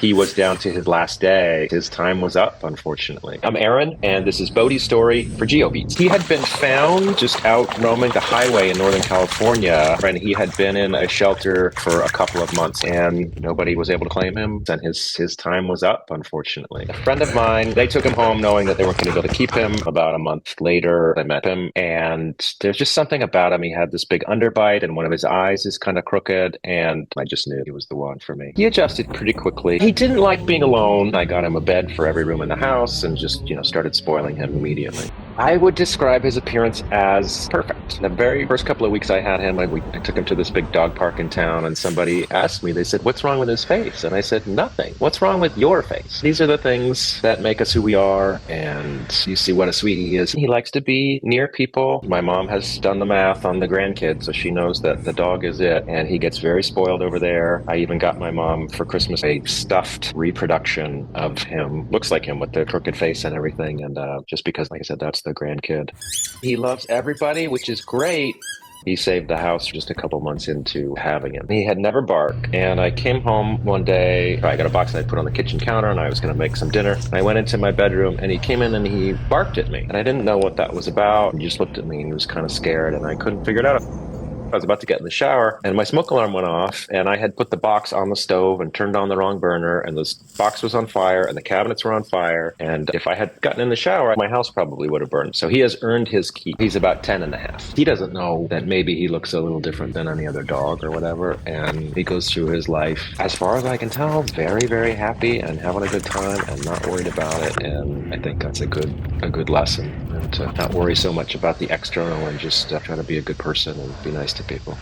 He was down to his last day. His time was up, unfortunately. I'm Aaron, and this is Bodie's story for GeoBeats. He had been found just out roaming the highway in Northern California, and he had been in a shelter for a couple of months, and nobody was able to claim him, and his time was up, unfortunately. A friend of mine, they took him home knowing that they weren't going to be able to keep him. About a month later, I met him, and there's just something about him. He had this big underbite, and one of his eyes is kind of crooked, and I just knew he was the one for me. He adjusted pretty quickly. He didn't like being alone. I got him a bed for every room in the house and just, started spoiling him immediately. I would describe his appearance as perfect. The very first couple of weeks I had him, I took him to this big dog park in town, and somebody asked me, they said, "What's wrong with his face?" And I said, "Nothing. What's wrong with your face?" These are the things that make us who we are, and you see what a sweetie he is. He likes to be near people. My mom has done the math on the grandkids, so she knows that the dog is it, and he gets very spoiled over there. I even got my mom for Christmas a stuffed reproduction of him. Looks like him with the crooked face and everything, and just because, like I said, that's the grandkid. He loves everybody, which is great. He saved the house just a couple months into having him. He had never barked, and I came home one day. I got a box that I put on the kitchen counter, and I was going to make some dinner. I went into my bedroom, and he came in and he barked at me, and I didn't know what that was about. He just looked at me, and he was kind of scared, and I couldn't figure it out. I was about to get in the shower, and my smoke alarm went off, and I had put the box on the stove and turned on the wrong burner, and the box was on fire, and the cabinets were on fire, and if I had gotten in the shower, my house probably would have burned. So he has earned his keep. He's about 10 and a half. He doesn't know that maybe he looks a little different than any other dog or whatever, and he goes through his life, as far as I can tell, very, very happy and having a good time and not worried about it, and I think that's a good lesson, and to not worry so much about the external and just try to be a good person and be nice to people.